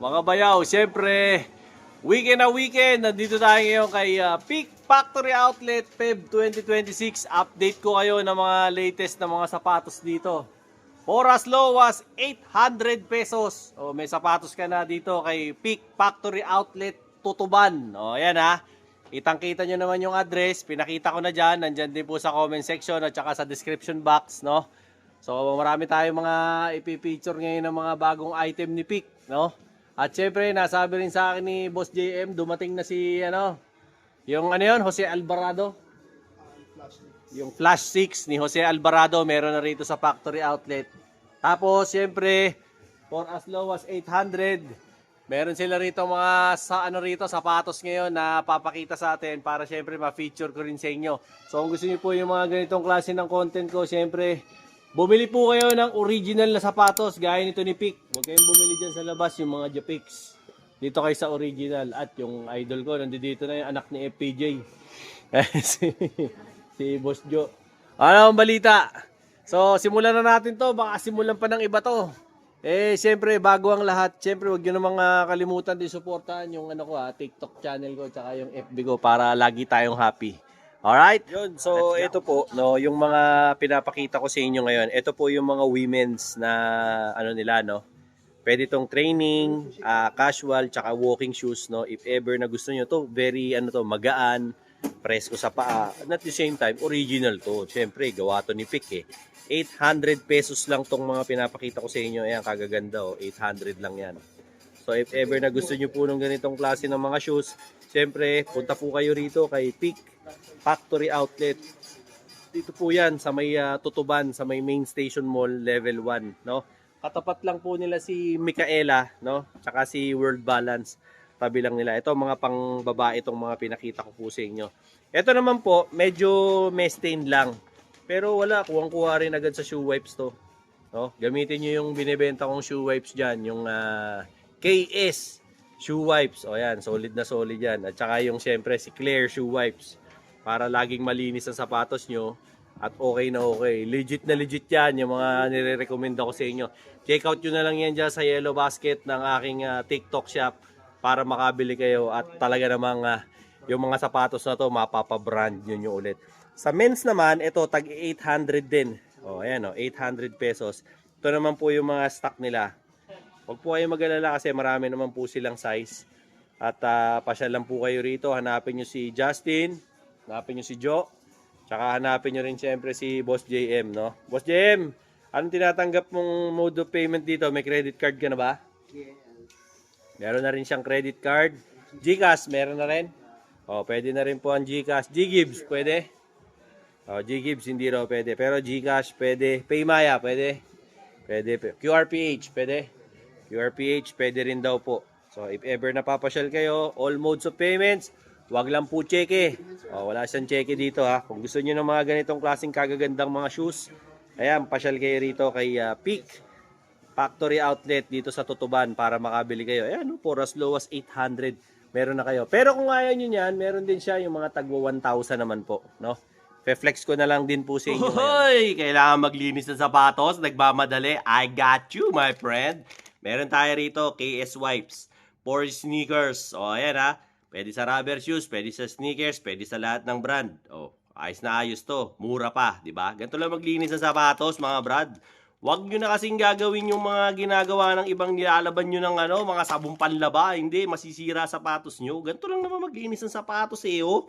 mga bayaw, siyempre, weekend na weekend, nandito tayo ngayon kay Peak Factory Outlet Feb 2026. Update ko kayo ng mga latest na mga sapatos dito. For as low as 800 pesos. O, may sapatos ka na dito kay Peak Factory Outlet Tutuban. O, ayan ha. Kitang-kita nyo naman yung address. Pinakita ko na dyan. Nandyan din po sa comment section at saka sa description box, no? So, marami tayong mga ipipicture ngayon ng mga bagong item ni Peak, no? At syempre, nasabi rin sa akin ni Boss JM, dumating na si, yung Jose Alvarado. Yung Flash 6 ni Jose Alvarado, meron na rito sa factory outlet. Tapos, syempre, for as low as 800, meron sila rito mga sapatos ngayon na papakita sa atin para syempre ma-feature ko rin sa inyo. So, kung gusto niyo po yung mga ganitong klase ng content ko, syempre, bumili po kayo ng original na sapatos gaya nito ni Peak. Huwag kayong bumili dyan sa labas yung mga Japix. Dito kayo sa original. At yung idol ko, nandito na yung anak ni FPJ. si Boss Joe. Ano ang balita? So, simulan na natin to. Baka simulan pa ng iba to. Siyempre, bago ang lahat, siyempre, huwag nyo namang kalimutan din suportahan yung TikTok channel ko tsaka yung FB ko para lagi tayong happy. Alright? Yun, so ito po, no, yung mga pinapakita ko sa inyo ngayon, ito po yung mga women's na nila, no. Pwede itong training, casual, tsaka walking shoes, no. If ever na gusto niyo to, very magaan, presko sa paa. And at the same time, original to. Siyempre, gawa to ni Peak eh. 800 pesos lang tong mga pinapakita ko sa inyo. Ayan, kagaganda oh. 800 lang yan. So if ever na gusto niyo po ng ganitong klase ng mga shoes, siyempre, punta po kayo rito kay Peak Factory Outlet. Dito po yan sa may Tutuban, sa may Main Station Mall, level 1, no? Katapat lang po nila si Micaela, no? Tsaka si World Balance. Tabi lang nila. Ito mga pang babae itong mga pinakita ko po sa inyo. Ito naman po, medyo mess-stained lang. Pero wala, kuwang-kuha rin agad sa shoe wipes to. No? Gamitin nyo yung binibenta kong shoe wipes dyan, yung KS shoe wipes. O yan, solid na solid yan. At saka yung siyempre si Claire shoe wipes. Para laging malinis ang sapatos nyo. At okay na okay. Legit na legit yan yung mga nire-recommend ako sa inyo. Check out nyo na lang yan dyan sa Yellow Basket ng aking TikTok shop. Para makabili kayo. At talaga namang yung mga sapatos na to mapapabrand nyo ulit. Sa men's naman, ito tag 800 din. O ayan o, 800 pesos. Ito naman po yung mga stock nila. Huwag po kayo mag-alala kasi marami naman po silang size. At pasyal lang po kayo rito. Hanapin nyo si Justin. Hanapin nyo si Joe. Tsaka hanapin nyo rin siyempre si Boss JM, no? Boss JM, anong tinatanggap mong mode of payment dito? May credit card ka na ba? Yes. Meron na rin siyang credit card. GCash, meron na rin. O, pwede na rin po ang GCash. G-Gibbs, pwede? O, G-Gibbs, hindi raw pwede. Pero GCash, pwede. Paymaya, pwede? Pwede. QRPH, pwede? QRPH, pwede rin daw po. So, if ever napapasyal kayo, all modes of payments, wag lang po cheque. O, wala siyang cheque dito ha. Kung gusto niyo ng mga ganitong klaseng kagagandang mga shoes, ayan, pasyal kayo rito kay Peak Factory Outlet dito sa Tutuban para makabili kayo. Ayan, no, for as low as 800, meron na kayo. Pero kung ayaw nyo yan, meron din siya yung mga tagwa 1,000 naman po, no? Fe-flex ko na lang din po sa inyo. Hoy! Kailangan maglinis ng sapatos, nagmamadali. I got you, my friend. Meron tayo rito, KS Wipes. For sneakers. O, ayan ha. Pwede sa rubber shoes, pwede sa sneakers, pwede sa lahat ng brand. O, ayos na ayos to. Mura pa, di ba? Ganito lang maglinis ng sapatos, mga brad. Huwag nyo na kasing gagawin yung mga ginagawa ng ibang nilalaban nyo ng mga sabong panlaba. Hindi, masisira sapatos nyo. Ganito lang naman maglinis ng sapatos eh, oh.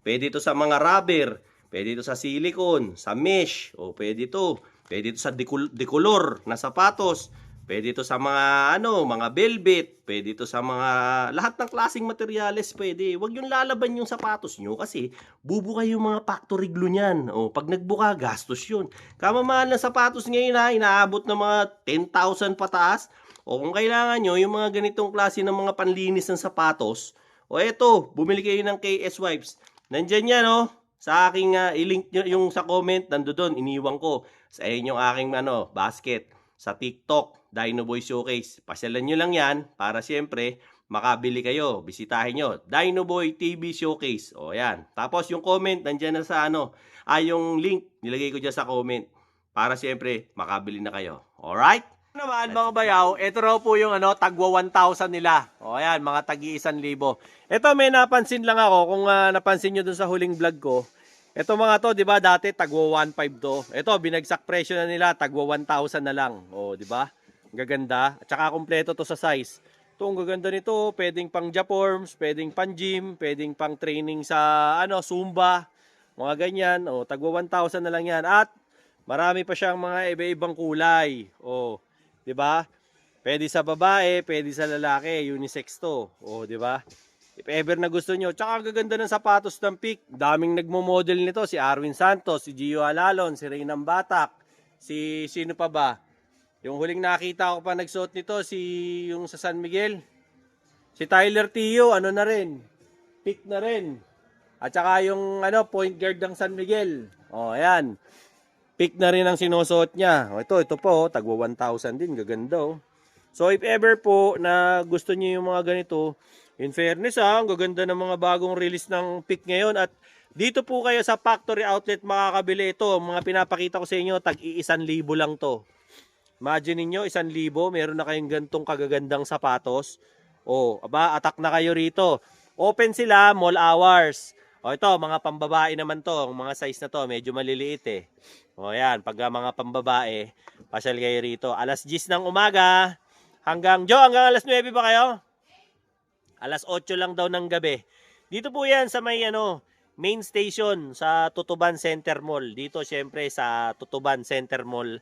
Pwede ito sa mga rubber. Pwede ito sa silicone, sa mesh, o pwede ito sa decolor na sapatos. Pwede ito sa mga mga velvet, pwede ito sa mga lahat ng klaseng materyales, pwede. Huwag yung lalaban yung sapatos nyo kasi bubuka yung mga factory glue niyan. O pag nagbuka, gastos yun. Kamamahal na sapatos ngayon ha, inaabot ng mga 10,000 pataas. O kung kailangan nyo yung mga ganitong klase ng mga panlinis ng sapatos, o eto, bumili kayo ng KS Wipes. Nandyan yan o. Sa aking i-link nyo yung sa comment, nandoon, iniwan ko sa inyong aking basket sa TikTok, Dino Boy Showcase. Pasyalan nyo lang yan para siyempre makabili kayo. Bisitahin nyo, Dino Boy TV Showcase. O yan. Tapos yung comment, nandyan na sa yung link, nilagay ko dyan sa comment para siyempre makabili na kayo. Alright? Naman mga bayaw, ito raw po yung tagwa 1,000 nila. O ayan, mga tagi 1,000. Ito may napansin lang ako, kung napansin nyo dun sa huling vlog ko. Ito mga to, di ba dati tagwa 1,500 to. Ito, binagsak presyo na nila, tagwa 1,000 na lang. O, di ba? Gaganda. At saka kompleto to sa size. Ito, ang gaganda nito, pwedeng pang Japorms, pwedeng pang gym, pwedeng pang training sa Zumba, mga ganyan. O, tagwa 1,000 na lang yan. At marami pa siyang mga iba-ibang kulay. O, 'di ba? Pwede sa babae, pwede sa lalaki, unisex to. Oh, 'di ba? If ever na gusto nyo, tsaka ang gaganda ng sapatos ng Peak. Daming nagmo-model nito, si Arwin Santos, si Gio Alalon, si Reynam Batak, si sino pa ba? Yung huling nakita ko pa nagsuot nito, yung sa San Miguel. Si Tyler Tio, na rin. Peak na rin. At saka yung point guard ng San Miguel. Oh, ayan. Pick na rin ang sinusuot niya. O, ito po, tagwa 1,000 din. Gaganda, oh. So, if ever po na gusto niyo yung mga ganito, in fairness, ang gaganda ng mga bagong release ng pick ngayon. At dito po kayo sa factory outlet makakabili ito. Mga pinapakita ko sa inyo, tag-1,000 lang to. Imagine niyo 1,000, meron na kayong gantong kagagandang sapatos. O, atak na kayo rito. Open sila, mall hours. O, ito, mga pambabae naman to. Mga size na to, medyo maliliit eh. O yan, pag mga pambabae, pasyal kayo rito. Alas 10 ng umaga, hanggang alas 9 ba kayo? Alas 8 lang daw ng gabi. Dito po yan sa may main station sa Tutuban Center Mall. Dito syempre sa Tutuban Center Mall,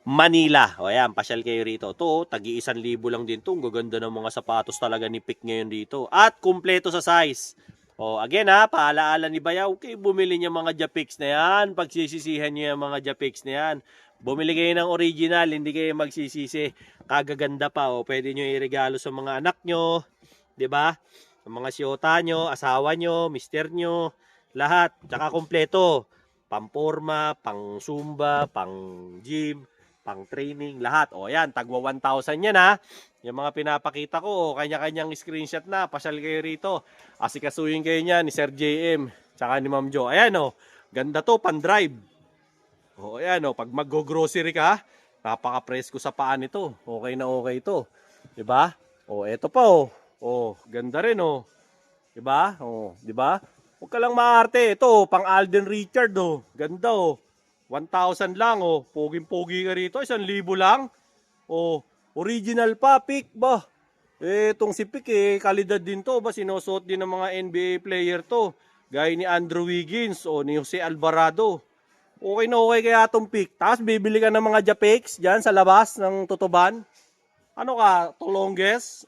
Manila. O yan, pasyal kayo rito. Ito, tagi 1,000 lang din to. Ang gaganda ng mga sapatos talaga ni Pick ngayon dito. At kumpleto sa size. O, again paalaala ni Bayaw, kayo bumili niyo mga Japix na yan. Pagsisisihan niyo yung mga Japix na yan. Bumili kayo ng original, hindi kayo magsisisi. Kagaganda pa, o. Pwede niyo iregalo sa mga anak niyo, 'di ba? Sa mga siyota niyo, asawa niyo, mister niyo, lahat. Tsaka kompleto. Pamporma, pang Zumba, pang gym, pang training, lahat. O, yan, tagwa 1,000 yan Yung mga pinapakita ko, kanya-kanyang screenshot na. Pasyal kayo rito. Asikasuhin kayo niya ni Sir JM. Tsaka ni Ma'am Jo. Ayan ganda to, pan-drive. O, ayan pag mag-grocery ka, napaka-presko sa paan ito. Okay na okay ito. Diba? O, eto pa O, ganda rin Diba? O, diba? Huwag ka lang maarte. Ito, pang Alden Richard Ganda 1,000 lang Poging-pogi ka rito, 1,000 lang. Original pa, Pick ba? Itong si Pick kalidad din to ba? Sinusuot din ng mga NBA player to. Gaya ni Andrew Wiggins ni Jose Alvarado. Okay na okay kaya itong Pick. Tapos bibili ka ng mga Japex dyan sa labas ng Tutuban. Ano ka? Tulongges?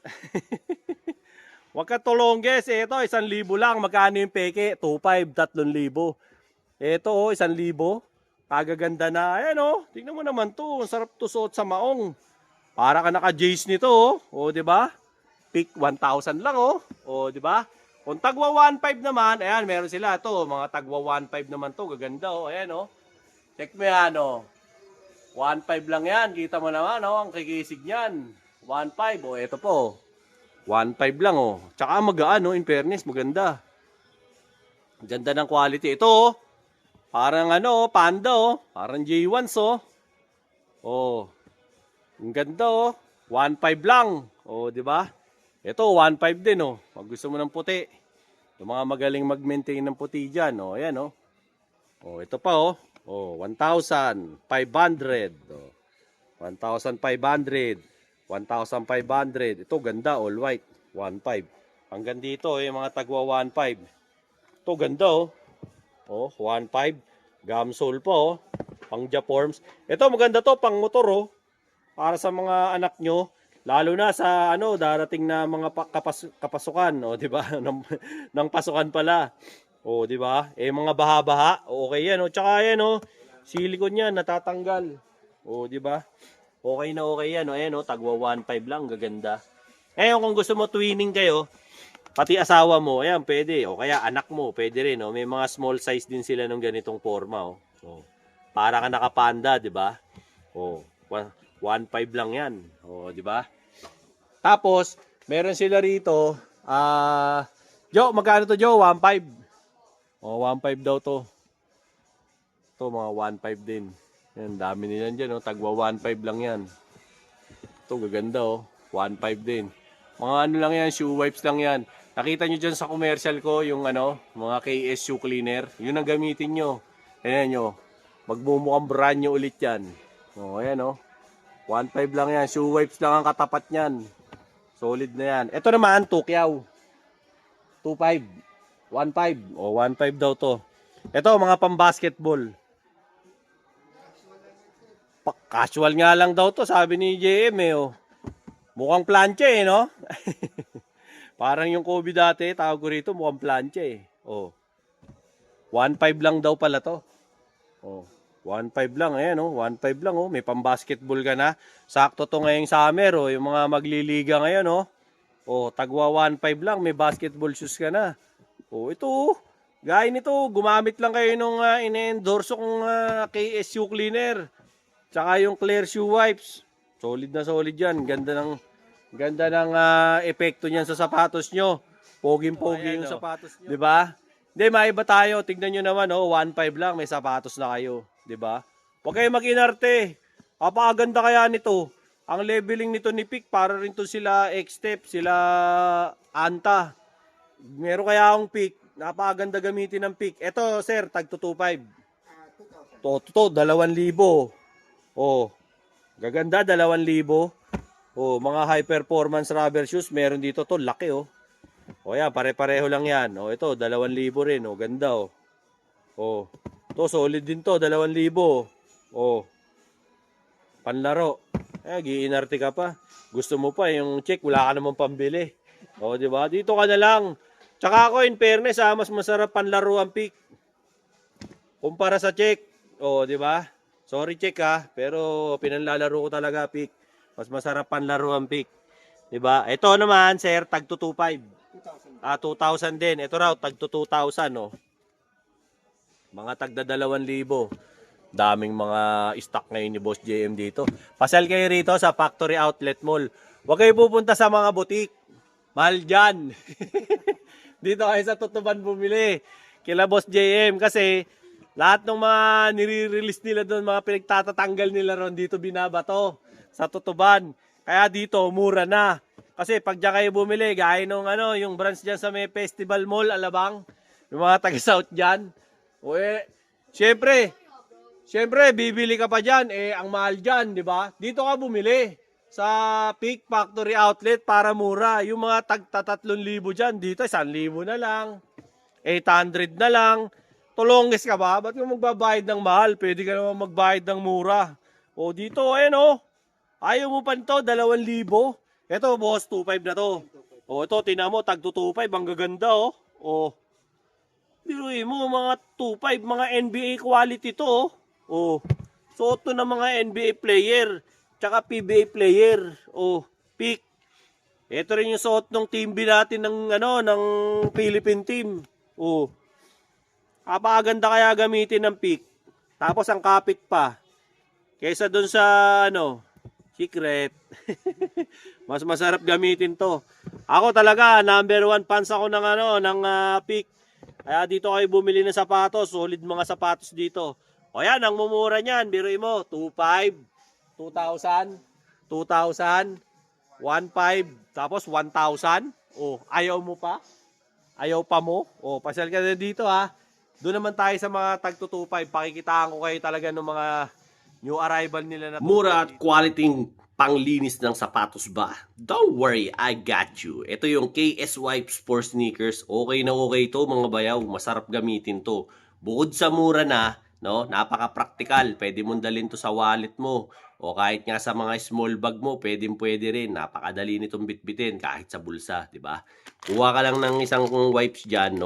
Huwag ka tulongges. Ito, 1,000 lang. Magkano yung peke? 2,500, 3,000. Ito 1,000. Kagaganda na. Ayan tingnan mo naman to. Ang sarap to suot sa maong. Para ka naka-jace nito di ba? Pick 1,000 lang di ba? Kung tagwa 1,500 naman, ayan, meron sila to, mga tagwa 1,500 naman to, gaganda ayan Check mo yan 1,500 lang yan. Kita mo naman ang kikisig niyan. 1,500 ito po. 1,500 lang Tsaka magaan in fairness, maganda. Ganda ng quality. Ito parang Panda parang J1s ang ganda 1,500 lang. Di ba? Ito 1,500 din Pag gusto mo ng puti. Yung mga magaling mag-maintain ng puti diyan ayan ito pa 1,500. 1,500. 1,500. Ito ganda, all white. 1,500. Hanggang dito yung mga tagwa 1,500. Ito ganda 1,500. Gamsole po pang Japorms. Ito maganda to pang motor para sa mga anak nyo, lalo na sa darating na mga kapasukan di ba? ng pasukan pala. Di ba? Mga baha-baha, okay yan Tsaka yan silicone yan natatanggal. Di ba? Okay na okay yan ayan tagwa 1,500 lang, gaganda. Kung gusto mo twinning kayo, pati asawa mo, ayan, pwede. Kaya anak mo, pwede rin. May mga small size din sila ng ganitong forma. Para ka nakapanda, di ba? 1,500 lang yan. Di ba? Tapos, meron sila rito. Jo, magkano to, Jo? 1,500. 1,500 daw to. Ito, mga 1,500 din. Yan, dami nilan dyan. Tagwa 1,500 lang yan. Ito, gaganda oh. 1.5 din. Mga ano lang yan, shoe wipes lang yan. Nakita nyo dyan sa commercial ko, yung ano, mga KS shoe cleaner. Yun ang gamitin nyo. Ayan nyo. Magbumukhang brand nyo ulit yan. O, ayan oh. 1.5 lang yan. Shoe wipes lang ang katapat nyan. Solid na yan. Ito naman, Tukyaw. 2.5. 1.5. O, 1.5 daw to. Ito, mga pang-basketball. Casual nga lang daw to, sabi ni JM eh, oh. Mukhang plancha eh, no? Parang yung Kobe dati, tawag ko rito, mukhang plancha eh. Oh. 1.5 lang daw pala to. Oh. 1.5 lang, ayan oh. 1.5 lang oh. May pang-basketball ka na. Sakto to ngayong summer oh. Yung mga magliliga ngayon oh. Oh, tagwa 1.5 lang, may basketball shoes ka na. Oh, ito oh. Gaya nito, gumamit lang kayo nung ine-endorse kong KSU cleaner. Tsaka yung clear shoe wipes. Solid na solid yan. Ganda ng epekto niyan sa sapatos nyo. Poging-pogi yung sapatos nyo. 'Di ba? Hindi, maiba tayo. Tignan nyo naman, oh, 1.5 lang. May sapatos na kayo. 'Di ba? Huwag kayo mag-inarte. Kapakaganda kaya nito. Ang leveling nito ni Peak, para rin to sila X-Step, sila Anta. Meron kaya akong Peak. Napakaganda gamitin ng Peak. Ito, sir, tag 2.5. To, 2,000. Oh, gaganda, 2,000. Oh, mga high performance rubber shoes, meron dito to, laki oh. Oh, yan, pare-pareho lang yan. Oh, ito, 2,000 rin oh, ganda oh. Oh, to solid din to, 2,000. Oh, panlaro. Giinarte ka pa. Gusto mo pa yung check, wala ka namang pambili. Oh, di ba? Dito ka na lang. Tsaka ako, in fairness, mas masarap panlaro ang Peak kumpara sa check. Oh, di ba? Sorry check pero pinanlalaro ko talaga Peak. Mas masarap panlaro ang Peak. 'Di ba? Ito naman, sir, tag 2.5. 2,000 din. Ito raw tag 2,000 oh. Mga tagda 2,000. Daming mga stock ngayon ni Boss JM dito. Pasal kayo rito sa Factory Outlet Mall. Huwag kayo pupunta sa mga butik. Mahal dyan. Dito kayo sa Tutuban bumili. Kila Boss JM kasi lahat ng mga nire-release nila doon, mga pinagtatatanggal nila ron, dito binabato sa Tutuban. Kaya dito, mura na. Kasi pag dyan kayo bumili, gaya nung yung branch dyan sa may Festival Mall, Alabang, yung mga taga-South dyan. Syempre, bibili ka pa dyan, ang mahal dyan, di ba? Dito ka bumili sa Peak Factory Outlet para mura. Yung mga tagta-3,000 dyan, dito 1,000 na lang, 800 na lang. Tulongges ka ba? Ba't ka magbabayad ng mahal? Pwede ka naman magbayad ng mura. O dito, ayan o. Ayaw mo pa nito, 2,000. Ito, boss, 2.5 na to. O ito, tinan mo, tag 2.5, ang gaganda o. O, biruin mo, mga 2.5, mga NBA quality to o. Suot to ng mga NBA player, tsaka PBA player. O, Peak. Ito rin yung suot ng team B natin ng Philippine team. O, kapaganda kaya gamitin ng Peak. Tapos ang kapit pa. Kaysa dun sa secret. Mas masarap gamitin to. Ako talaga number 1 fans ako ng Peak. Kaya dito kayo bumili ng sapatos, solid mga sapatos dito. O yan, ang mumura niyan, biruin mo, 2.5, 2,000, 2,000, 1.5, tapos 1,000. O, ayaw mo pa? Ayaw pa mo? O, pasyal ka na dito Doon naman tayo sa mga tag 2.5. Pakikitaan ko kayo talaga ng mga new arrival nila na mura at quality panglinis ng sapatos ba? Don't worry, I got you. Ito yung KS Wipes for sneakers. Okay na okay to mga bayaw. Masarap gamitin to. Bukod sa mura na, napaka-practical. Pwede mong dalhin to sa wallet mo. O kahit nga sa mga small bag mo, pwede rin. Napakadali nitong bitbitin kahit sa bulsa, di ba? Kuha ka lang ng isang wipes dyan,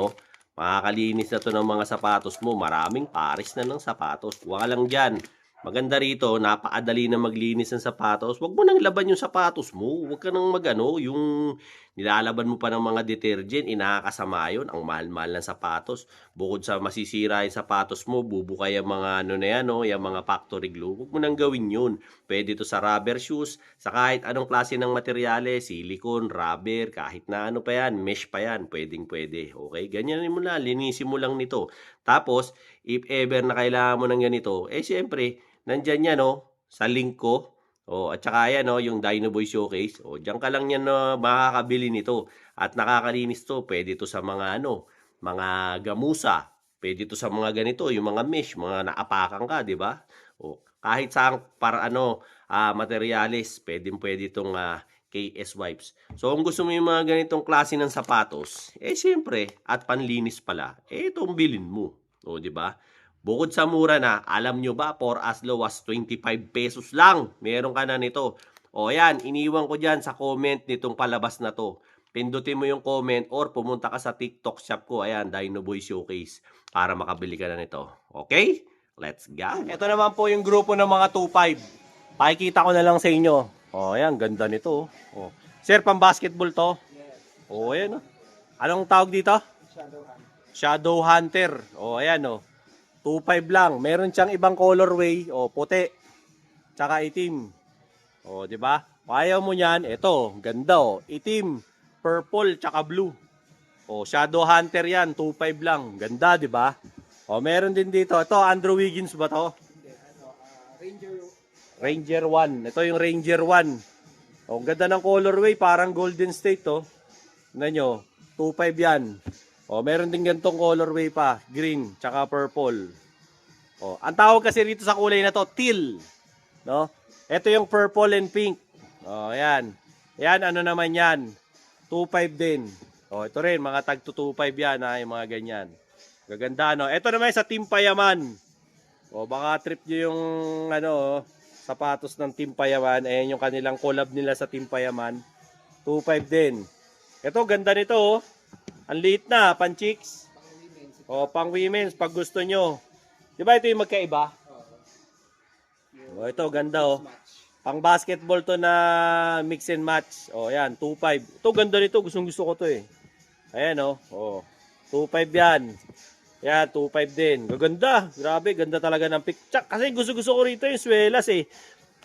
makakalinis na to ng mga sapatos mo. Maraming pares na ng sapatos. Kuha ka lang dyan. Maganda rito, napakadali na maglinis ng sapatos. Huwag mo nang laban yung sapatos mo. Huwag ka nang yung nilalaban mo pa ng mga detergent, inakasama yun. Ang mahal-mahal ng sapatos. Bukod sa masisira yung sapatos mo, bubukay yung mga yung mga factory glue. Huwag mo nang gawin yun. Pwede ito sa rubber shoes, sa kahit anong klase ng materyales, silicone, rubber, kahit na pa yan, mesh pa yan, pwedeng-pwede. Okay, ganyan mo na, linisin mo lang nito. Tapos, if ever na kailangan mo ng ganito, siyempre, nandyan yan, sa link ko. Oh, at saka yan, oh, yung Dino Boy Showcase. Oh, diyan ka lang yan makakabili nito. At nakakalinis to. Pwede to sa mga mga gamusa. Pwede to sa mga ganito, yung mga mesh, mga naapakan ka, 'di ba? Oh, kahit sa para materyales, pwede itong KS wipes. So, kung gusto mo yung mga ganitong klase ng sapatos, siyempre, at panlinis pala, itong bilin mo. O, di ba? Bukod sa mura na, alam nyo ba, for as low as 25 pesos lang, meron ka na nito. O, yan, iniwan ko dyan sa comment nitong palabas na to. Pindutin mo yung comment or pumunta ka sa TikTok shop ko. Ayan, Dino Boy Showcase para makabili ka na nito. Okay? Let's go. Ito naman po yung grupo ng mga 2.5. Pakikita ko na lang sa inyo. Oh, ayan, ganda nito. Oh. Sir, pang basketball to? Oh, ayan. Oh. Anong tawag dito? Shadow Hunter. Oh, ayan oh. 2.5 lang. Meron siyang ibang colorway. Oh, puti. Tsaka itim. Oh, di ba? Ayaw mo niyan, ito, ganda oh. Itim, purple, tsaka blue. Oh, Shadow Hunter yan, 2.5 lang. Ganda, di ba? Oh, meron din dito. Ito, Andrew Wiggins ba to? Ranger 1. Ito yung Ranger 1. Oh, ganda ng colorway, parang Golden State to. Tingnan nyo, 2.5 yan. Oh, meron din ganitong colorway pa, green, tsaka purple. Oh, ang tawag kasi rito sa kulay na to, teal. No? Ito yung purple and pink. Oh, ayan. Ayan, ano naman yan? 2.5 din. Oh, ito rin, mga tag to 2.5 yan, ha, yung mga ganyan. Gaganda, no? Ito naman sa Team Payaman. Oh, baka trip nyo yung, sapatos ng Team Payaman. Ayan yung kanilang collab nila sa Team Payaman. 2.5 din. Ito, ganda nito, oh. Ang liit na, pan chicks. Oh, pang women's, pag gusto nyo. Di ba ito yung magkaiba? Oh, ito, ganda, oh. Pang basketball to na mix and match. Oh, ayan, 2.5. Ito, ganda nito. Gustong gusto ko to, eh. Ayan, oh. Oh, 2.5 yan. Yan, 2.5 din. Gaganda. Grabe, ganda talaga ng pick. Kasi gusto ko rito yung swelas, eh.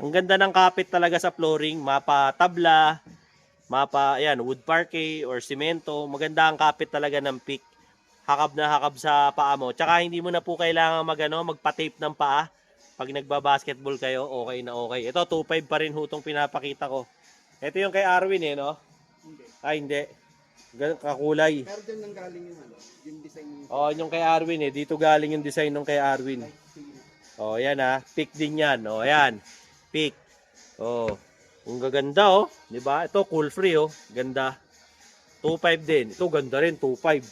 Ang ganda ng kapit talaga sa flooring. Mapa tabla. Mapa, ayan, wood parquet or simento. Maganda ang kapit talaga ng pick. Hakab na hakab sa paa mo. Tsaka hindi mo na po kailangan magpa-tape ng paa. Pag nagba-basketball kayo, okay na okay. Ito, 2.5 pa rin hutong pinapakita ko. Ito yung kay Arwin, eh, no? Hindi. Ay, hindi. Kakulay. Pero dyan lang galing yung design yung... Oh, yung kay Arwin, eh. Dito galing yung design ng kay Arwin. Oh, yan ha. Pick din yan. Oh, yan. Pick. Oh. Ang gaganda, oh. Diba? Ito, cool free, oh. Ganda. 2.5 din. Ito, ganda rin. 2.5.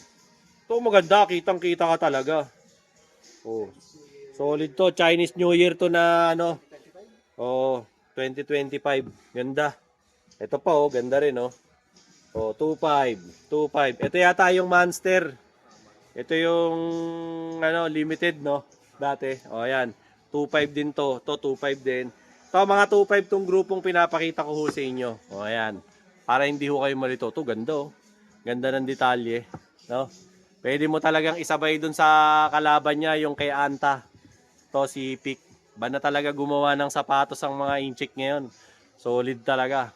Ito, maganda. Kitang-kita ka talaga. Oh. Solid to. Chinese New Year to na, Oh, 2025. Ganda. Ito pa, oh. Ganda rin, oh. Oh, 2.5. 2.5. Ito yata yung Monster. Ito yung, limited, no? Dati. Oh, ayan. 2.5 din to. To, 2.5 din. Ito, mga 2.5 tong grupong pinapakita ko ho sa inyo. O, ayan. Para hindi ho kayo malito. Ito, ganda, oh. Ganda ng detalye. No? Pwede mo talagang isabay dun sa kalaban niya, yung kay Anta. Ito, si Pick. Ba na talaga gumawa ng sapatos ang mga inchik ngayon. Solid talaga.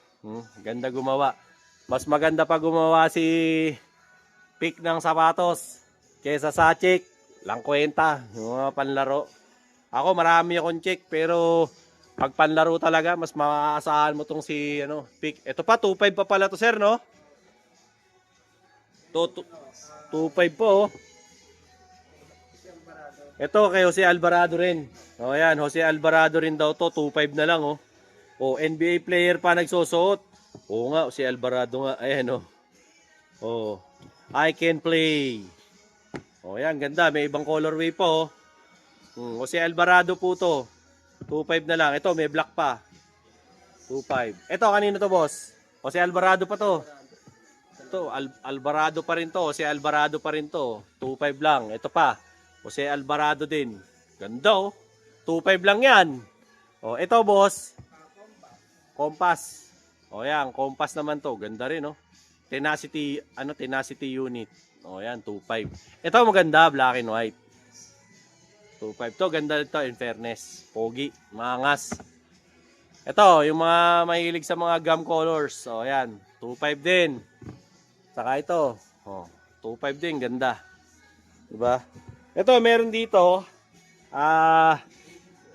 Ganda gumawa. Mas maganda pa gumawa si Pick ng sapatos kesa sa chick. Lang kwenta. Yung mga panlaro. Ako, marami akong chick, pero... Pag panlaro talaga, mas maaasahan mo tong si Pick. Ito pa, 2.5 pa pala to, sir, no? 2.5 po, oh. Ito, kay Jose Alvarado rin. O, yan, Jose Alvarado rin daw to. 2.5 na lang, oh. O, NBA player pa nagsusuot. Oo nga, Jose Alvarado nga. Ayan, oh. Oh, I can play. O, yan, ganda. May ibang colorway pa, oh. Jose Alvarado po to. 2.5 na lang. Ito, may black pa. 2.5. Ito, kanino to, boss? Jose Alvarado pa to. Ito, Alvarado pa rin to. Jose Alvarado pa rin to. 2.5 lang. Ito pa. Jose Alvarado din. Ganda, oh. 2.5 lang yan. O, ito, boss. Compass. O, yan. Compass naman to. Ganda rin, oh. Tenacity, Tenacity unit. O, yan. 2.5. Ito, maganda. Black and white. 2.5 to, ganda ito in fairness. Pogi, maangas. Ito, yung mga mahilig sa mga gum colors. So, ayan, 2.5 din. Saka ito, 2.5 din, ganda. Diba? Ito, meron dito,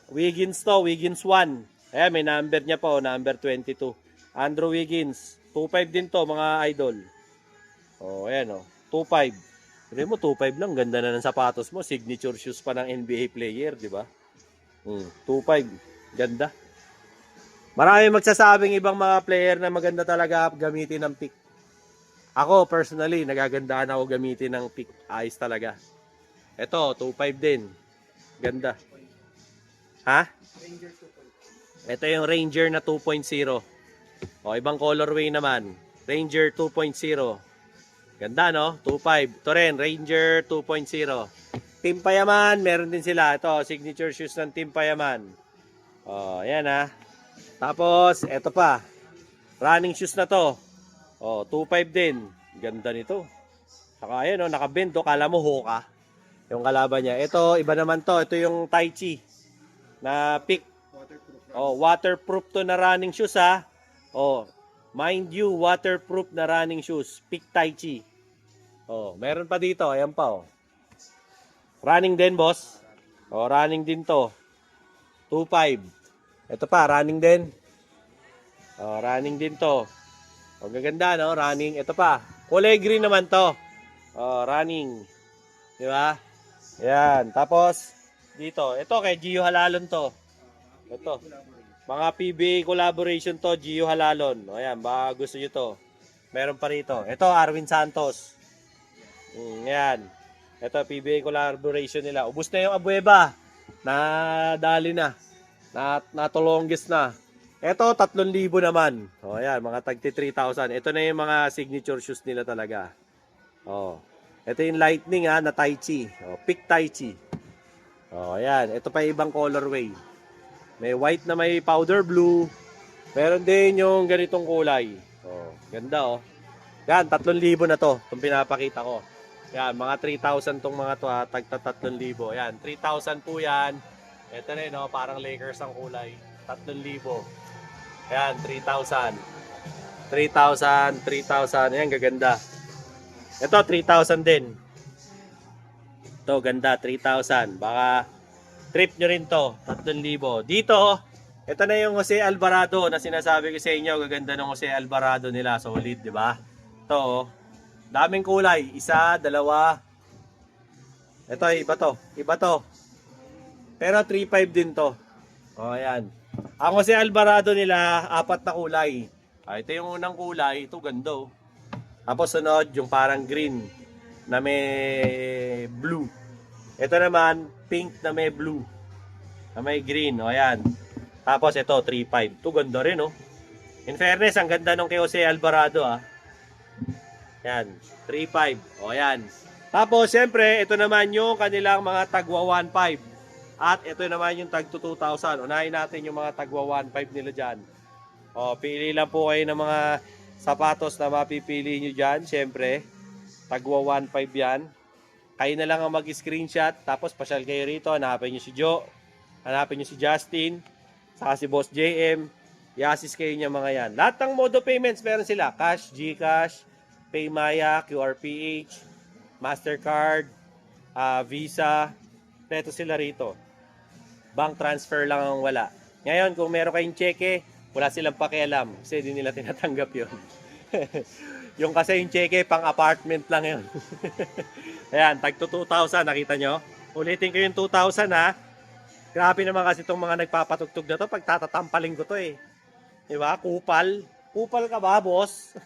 Wiggins to, Wiggins 1. Ayan, may number niya pa, number 22. Andrew Wiggins. 2.5 din to, mga idol. Ayan, 2.5. Hindi mo, 2.5 lang. Ganda na ng sapatos mo. Signature shoes pa ng NBA player, di ba? 2.5. Ganda. Marami magsasabing ibang mga player na maganda talaga gamitin ng pick. Ako, personally, nagagandaan ako gamitin ng pick. Ayos talaga. Ito, 2.5 din. Ganda. Ha? Ranger 2.0. Ito yung Ranger na 2.0. Ibang colorway naman. Ranger 2.0. Ganda, no? 2.5. Ito rin, Ranger 2.0. Team Payaman, meron din sila. Ito, signature shoes ng Team Payaman. Ayan ha. Tapos, ito pa. Running shoes na to. 2.5 din. Ganda nito. Saka ayan, nakabend to. Kala mo Hoka. Yung kalaban niya. Ito, iba naman to. Ito yung Tai Chi na pick. Waterproof. Waterproof to na running shoes ha. Mind you, waterproof na running shoes. Pick Tai Chi. Meron pa dito. Ayan pa. Running din, boss. Running din to. 2.5. Ito pa, running din. Running din to. Gaganda, no? Running. Ito pa. Kulay green naman to. Running. Di ba? Ayan. Tapos, dito. Ito, kay Gio Halalon to. Ito. Mga PBA collaboration to, Gio Halalon. Ayan, baka gusto nyo to. Meron pa rito. Ito, Arwin Santos. Ayan. Ito, PBA collaboration nila. Ubus na yung Abueva. Nadali na. Natulongis na. Ito, 3,000 naman. Ayan, mga tagti 3,000. Ito na yung mga signature shoes nila talaga. Ito yung Lightning na Tai Chi. Pick Tai Chi. Ayan. Ito pa yung ibang colorway. May white na may powder blue. Meron din yung ganitong kulay. Ganda Yan, 3,000 na to. Itong pinapakita ko. Yan, mga 3,000 tong mga to tagta 3,000. Yan, 3,000 po yan. Ito rin, parang Lakers ang kulay. 3,000. Yan, 3,000. 3,000, 3,000. Yan, gaganda. Ito, 3,000 din. Ito, ganda, 3,000. Baka trip nyo rin to, 3,000. Dito, ito na yung Jose Alvarado na sinasabi ko sa inyo. Gaganda ng Jose Alvarado nila. Solid, di ba? Ito, daming kulay. Isa, dalawa. Ito, iba to. Iba to. Pero 3.5 din to. Ayan. Ang Jose Alvarado nila, 4 na kulay. Ito yung unang kulay. Ito, ganda. Tapos sunod, yung parang green na may blue. Ito naman, pink na may blue. Na may green. Ayan. Tapos ito, 3.5. Ito, ganda rin, In fairness, ang ganda nung kay Jose Alvarado, Yan, 3.5. Ayan. Tapos, siyempre, ito naman yung kanilang mga tagwa 1.5. At ito naman yung tag 2,000. Unahin natin yung mga tagwa 1.5 nila dyan. Pili lang po kayo ng mga sapatos na mapipili nyo dyan. Siyempre, tagwa 1.5 yan. Kayo na lang ang mag-screenshot. Tapos, pasyal kayo rito. Hanapin nyo si Joe. Hanapin nyo si Justin. Saka si Boss JM. I-assist kayo niya mga yan. Lahat ng mode of payments meron sila. Cash, Gcash, Paymaya, QRPH, Mastercard, Visa. Ito sila rito. Bank transfer lang ang wala. Ngayon, kung meron kayong cheque, wala silang pakialam. Kasi hindi nila tinatanggap yun. Yung kasi yung cheque, pang apartment lang yun. Ayan, tag to 2,000. Nakita nyo? Ulitin ko yung 2,000 Grabe naman kasi itong mga nagpapatugtog na to. Pag tatatampaling ko to Diba? Kupal. Kupal ka ba, boss?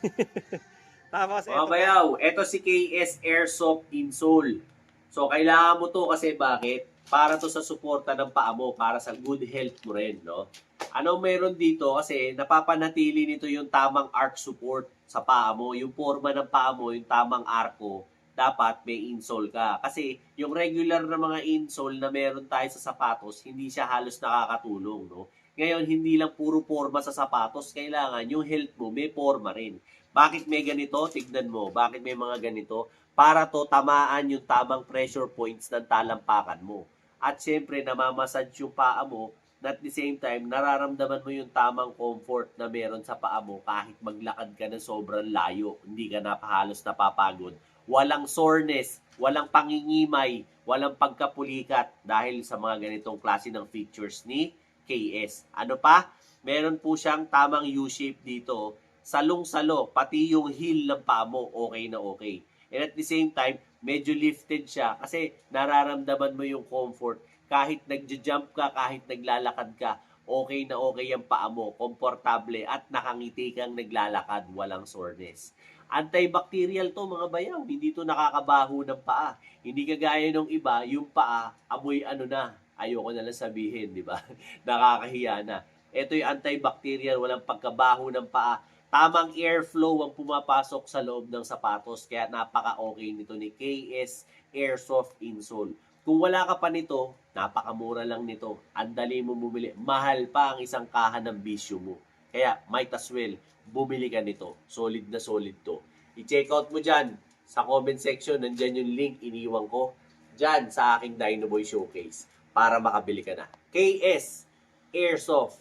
Tapos, Mga bayaw, eto si KS Airsoft Insole. So, kailangan mo to kasi bakit? Para to sa suporta ng paa mo, para sa good health mo rin, no? Anong meron dito? Kasi napapanatili nito yung tamang arc support sa paa mo. Yung forma ng paa mo, yung tamang arco, dapat may insole ka. Kasi yung regular na mga insole na meron tayo sa sapatos, hindi siya halos nakakatulong, no? Ngayon, hindi lang puro forma sa sapatos. Kailangan yung health mo, may forma rin. Bakit may ganito? Tignan mo. Bakit may mga ganito? Para to tamaan yung tamang pressure points ng talampakan mo. At syempre, namamassage yung paa mo na at the same time, nararamdaman mo yung tamang comfort na meron sa paa mo kahit maglakad ka ng sobrang layo. Hindi ka halos napapagod. Walang soreness, walang pangingimay, walang pagkapulikat dahil sa mga ganitong klase ng features ni KS. Ano pa? Meron po siyang tamang U-shape dito. Salong-salo, pati yung heel ng paa mo, okay na okay. And at the same time, medyo lifted siya kasi nararamdaman mo yung comfort. Kahit nagja-jump ka, kahit naglalakad ka, okay na okay yung paa mo, komportable at nakangiti kang naglalakad, walang soreness. Antibacterial to mga bayaw, hindi to nakakabaho ng paa. Hindi kagaya nung iba, yung paa, amoy ano na, ayoko na lang sabihin, di ba? Nakakahiya na. Ito yung antibacterial, walang pagkabaho ng paa. Tamang airflow ang pumapasok sa loob ng sapatos, kaya napaka-okay nito ni KS Airsoft Insole. Kung wala ka pa nito, napakamura lang nito. Ang dali mo bumili. Mahal pa ang isang kaha ng bisyo mo. Kaya might as well, bumili ka nito. Solid na solid to. I-check out mo dyan sa comment section. Nandyan yung link iniwan ko. Dyan sa aking Dinoboy Showcase para makabili ka na. KS Airsoft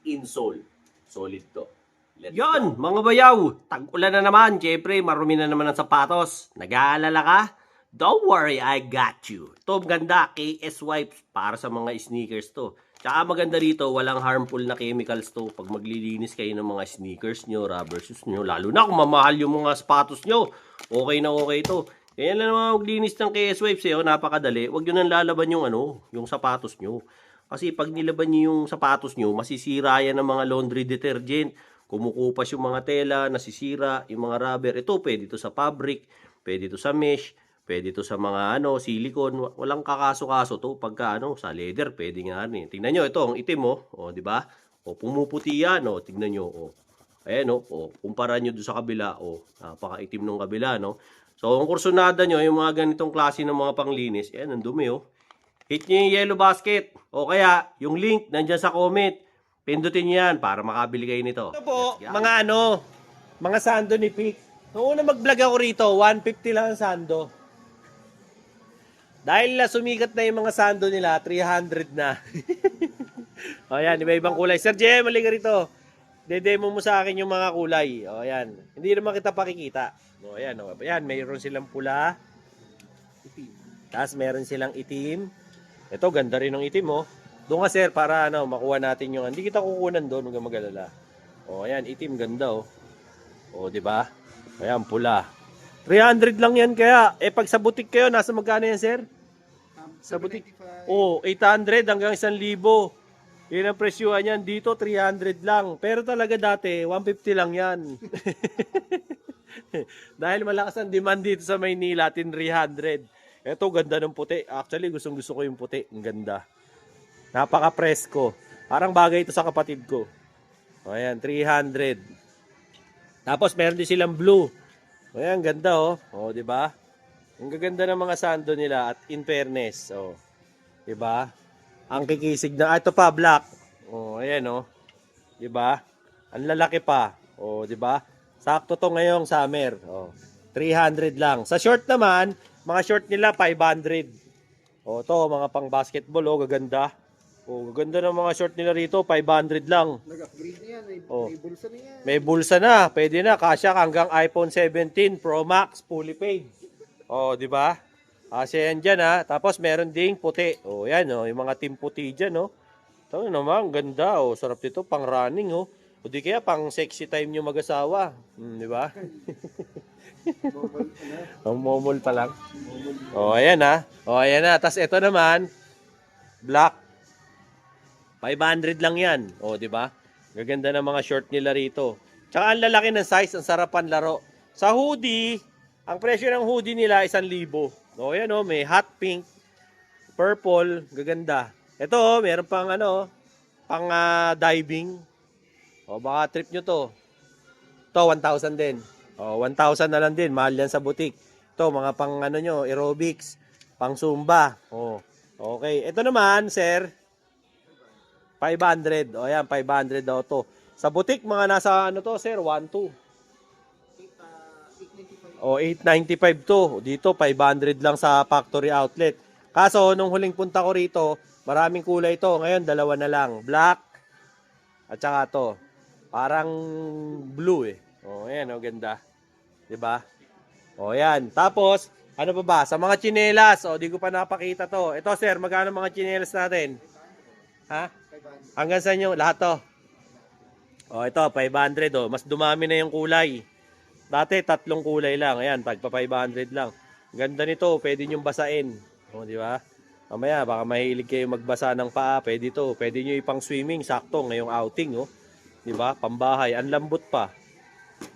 Insole. Solid to. Let's Yon, go. mga bayaw, tag-ulan na naman. Siyempre, marumi na naman ang sapatos. Nag-aalala ka? Don't worry, I got you. Ito, ganda, KS Wipes para sa mga sneakers to. Tsaka maganda dito, walang harmful na chemicals to. Pag maglilinis kayo ng mga sneakers nyo, rubber shoes nyo, lalo na kung mamahal yung mga sapatos nyo, okay na okay to. Kaya lang naman maglinis ng KS Wipes napakadali. Huwag nyo nang lalaban yung sapatos nyo. Kasi pag nilaban nyo yung sapatos nyo, masisira yan ng mga laundry detergent. Kumukupas yung mga tela, nasisira, yung mga rubber. Ito, pwede ito sa fabric, pwede ito sa mesh, pwede ito sa mga silicone. Walang kakaso-kaso to. Pagka sa leather, pwede nga rin. Tingnan nyo, ito, ang itim di ba? Pumuputi yan, tingnan nyo, Ayan, kumpara nyo doon sa kabila, napaka-itim nung kabila, So, ang kursunada nyo, yung mga ganitong klase ng mga panglinis, ang dumi, Hit nyo yung yellow basket. O kaya, yung link, nandyan sa comment. Pindutin nyo yan para makabili kayo nito. Ito po, mga sando ni Pick. Noong una mag-vlog ako rito, 150 lang ang sando. Dahil sumikat na yung mga sando nila, 300 na. O yan, iba-ibang kulay. Sir Jem, mali ka rito. Dedemo mo sa akin yung mga kulay. O yan, hindi naman kita pakikita. O yan, yan, mayroon silang pula. Tapos meron silang itim. Ito, ganda rin ng itim, Doon ka, sir, para makuha natin yung... Hindi kita kukunan doon, huwag kang mag-alala. Ayan, itim, ganda, di ba? Ayan, pula. 300 lang yan kaya. Pag sa butik kayo, nasa magkano yan, sir? Sa butik? 800 hanggang 1,000. Yun ang presyuhan yan. Dito, 300 lang. Pero talaga dati, 150 lang yan. Dahil malakas ang demand dito sa Maynila, 300. Ito, ganda ng puti. Actually, gustong-gusto ko yung puti. Ang ganda. Napaka-presko. Parang bagay ito sa kapatid ko. Ayan, 300. Tapos, meron din silang blue. Ayan, ganda, di ba? Ang gaganda ng mga sando nila at in fairness, di ba? Ang kikisig na, ito pa, black. Ayan, di ba? Ang lalaki pa. Di ba? Sakto to ngayong summer. 300 lang. Sa short naman, mga short nila 500. To mga pang basketball, gaganda. Gaganda ng mga short nila rito, 500 lang. Nag-upgrade na yan. May bulsa na yan. May bulsa na, pwede na. Kasya hanggang iPhone 17 Pro Max, fully paid. Di ba? Kasi yan dyan, Tapos meron ding puti. Yan, yung mga team puti dyan, Ito naman, ganda, Sarap dito, pang running, O di kaya, pang sexy time nyo mag-asawa. Di ba? Momol pa lang. Ayan, ayan na. Tapos ito naman, black. 500 lang yan. Di ba? Gaganda ng mga short nila rito. Tsaka ang lalaki ng size, ang sarapan laro. Sa hoodie, ang presyo ng hoodie nila 1,000. Ayan, may hot pink, purple, gaganda. Ito, meron pang pang diving. Baka trip nyo to. Ito, 1,000 din. 1,000 na lang din. Mahal yan sa butik. Ito, mga pang nyo, aerobics, pang zumba. Okay. Ito naman, sir, 500. Ayan, 500 daw to. Sa butik, mga nasa to, sir, 1,200. 895 to. Dito, 500 lang sa factory outlet. Kaso, nung huling punta ko rito, maraming kulay to. Ngayon, dalawa na lang. Black, at saka to. Parang blue, ayan, ganda. Diba? Ayan. Tapos, ano pa ba? Sa mga tsinelas, di ko pa napakita to. Ito, sir, magkano mga tsinelas natin? Ha? 500. Hanggang saan yung lahat to? O, ito, 500 o. Mas dumami na yung kulay. Dati, 3 kulay lang. Ayan, tagpa 500 lang. Ganda nito, pwede nyong basain. O, di ba? Mamaya, baka mahilig kayo magbasa ng paa. Pwede to. Pwede nyo ipang swimming. Sakto, ngayong outing, o. Di ba? Pambahay. Ang lambot pa.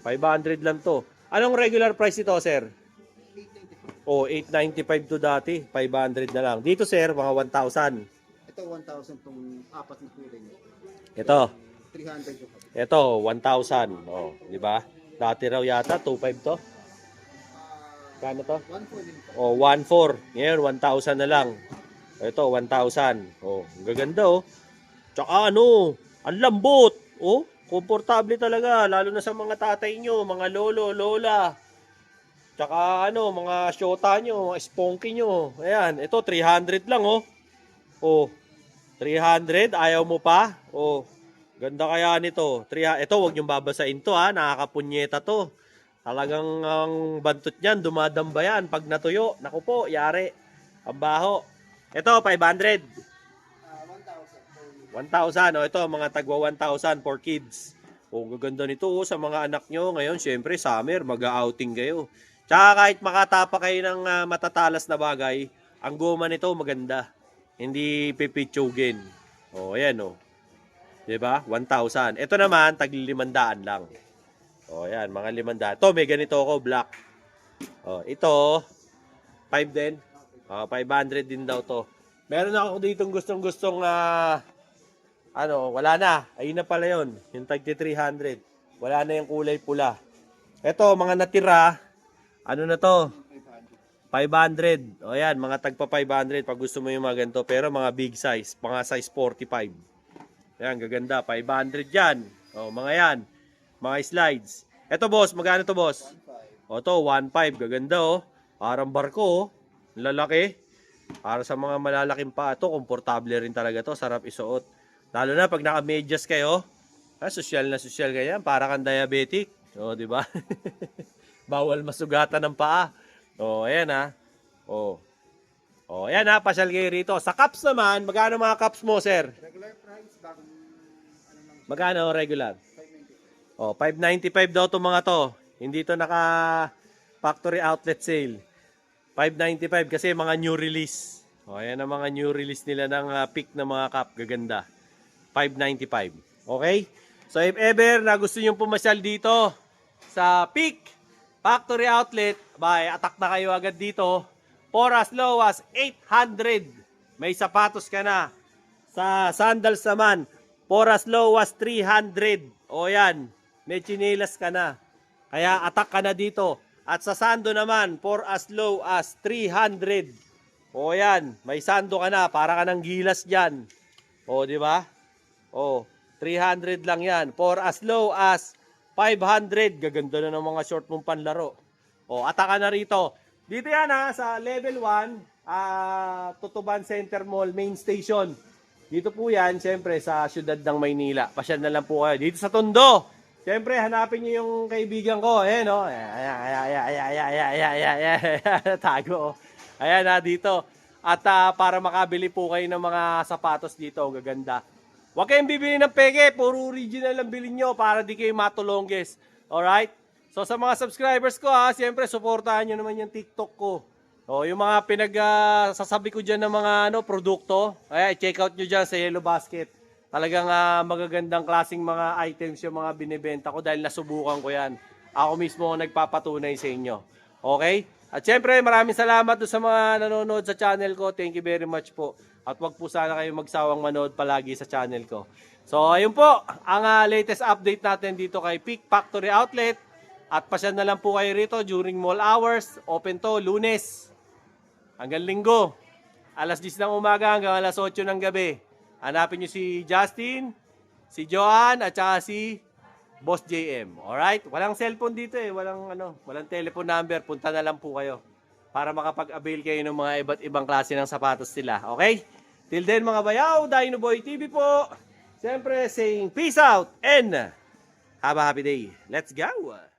500 lang to. Anong regular price ito, sir? 895. O, 895 to dati. 500 na lang. Dito, sir, mga 1,000. Ito 1,000 tong apat na kulay niya. Ito. 300 yung kapit. Ito, 1,000. O, di ba? Dati raw yata, 2,500 to. Kano to? 1,400 din po. O, 1,400. Ngayon, 1,000 na lang. Ito, 1,000. O, ang gaganda, o. Tsaka ano, ang lambot. O, komportable talaga. Lalo na sa mga tatay nyo, mga lolo, lola. Tsaka ano, mga syota nyo, mga sponky nyo. Ayan, ito, 300 lang, o. O, 300, ayaw mo pa? O, ganda kaya nito. Ito, wag niyong babasain to, ha. Nakakapunyeta to. Talagang ang bantot niyan, dumadamba yan. Pag natuyo, naku po, yari. Ang baho. Ito, 500. 1,000. O, ito, mga tagwa 1,000 for kids. O, gaganda nito, o, sa mga anak nyo. Ngayon, syempre, summer, mag-outing kayo. Tsaka kahit makatapa kayo ng matatalas na bagay, ang goma nito maganda. Hindi pipitsugin. O, ayan, o. Diba? 1,000. Ito naman, tagli 500 lang. O, ayan, mga 500. Ito, may ganito ako, black. O, ito, 5 din. O, 500 din daw to. Meron ako ditong gustong-gustong, wala na. Ayun na pala yun. Yung tagti 300. Wala na yung kulay pula. Ito, mga natira, ano na to? 500. O, ayan, mga tagpa 500 pag gusto mo yung mga ganito. Pero mga big size, mga size 45. Ayan, gaganda. 500 yan. O, mga yan. Mga slides. Ito, boss. Magkano to, boss? O, to, 1.5. Gaganda, oh. Parang barko, oh. Lalaki. Para sa mga malalaking pa. Ito, komportable rin talaga to. Sarap isuot. Lalo na pag naka-medyas kayo. Sosyal na sosyal ganyan. Para kang diabetic. O, di ba? Bawal masugatan ng paa. O, ayan, ha. O. O, ayan, ha. Pasyal kayo rito. Sa cups naman, magkano mga cups mo, sir? Regular price, bagong lang, Magkano regular? 595. O, 595 daw itong mga to. Hindi to naka factory outlet sale. 595 kasi mga new release. O, ayan ang mga new release nila ng pick na mga cup. Gaganda. 595. Okay? So, if ever na gusto nyo pumasyal dito sa Peak Factory Outlet, attack na kayo agad dito. For as low as 800, may sapatos ka na. Sa sandals naman, for as low as 300. O yan, may chinelas ka na. Kaya attack ka na dito. At sa sando naman, for as low as 300. O yan, may sando ka na, para ka ng gilas dyan. O, di ba? O, 300 lang yan. For as low as 500. Gaganda na ng mga short mong panlaro. O, ataka na rito. Dito yan, ha, sa level 1, Tutuban Center Mall, main station. Dito po yan, siyempre, sa syudad ng Maynila. Pasyal na lang po kayo. Dito sa Tondo. Siyempre, hanapin nyo yung kaibigan ko. Ayan, o. Tago, o. Ayan, ha, dito. At para makabili po kayo ng mga sapatos dito, gaganda. Huwag kayong bibili ng peke, puro original ang bilhin nyo para di kayo matulongges. Alright? So sa mga subscribers ko, siyempre suportahan nyo naman yung TikTok ko. O, yung mga sasabi ko dyan ng mga produkto, check out nyo dyan sa Yellow Basket. Talagang magagandang klaseng mga items yung mga binibenta ko dahil nasubukan ko yan. Ako mismo nagpapatunay sa inyo. Okay? At syempre, maraming salamat sa mga nanonood sa channel ko. Thank you very much po. At wag po sana kayo magsawang manood palagi sa channel ko. So, ayun po, ang latest update natin dito kay Peak Factory Outlet. At pasyal na lang po kayo rito during mall hours. Open to Lunes hanggang Linggo. Alas 10 ng umaga hanggang alas 8 ng gabi. Hanapin nyo si Justin, si Joanne, at saka si Boss JM. Alright? Walang cellphone dito eh. Walang telephone number. Punta na lang po kayo para makapag-avail kayo ng mga iba't ibang klase ng sapatos nila. Okay? Till then mga bayaw, Dino Boy TV po. Siyempre saying peace out and have a happy day. Let's go!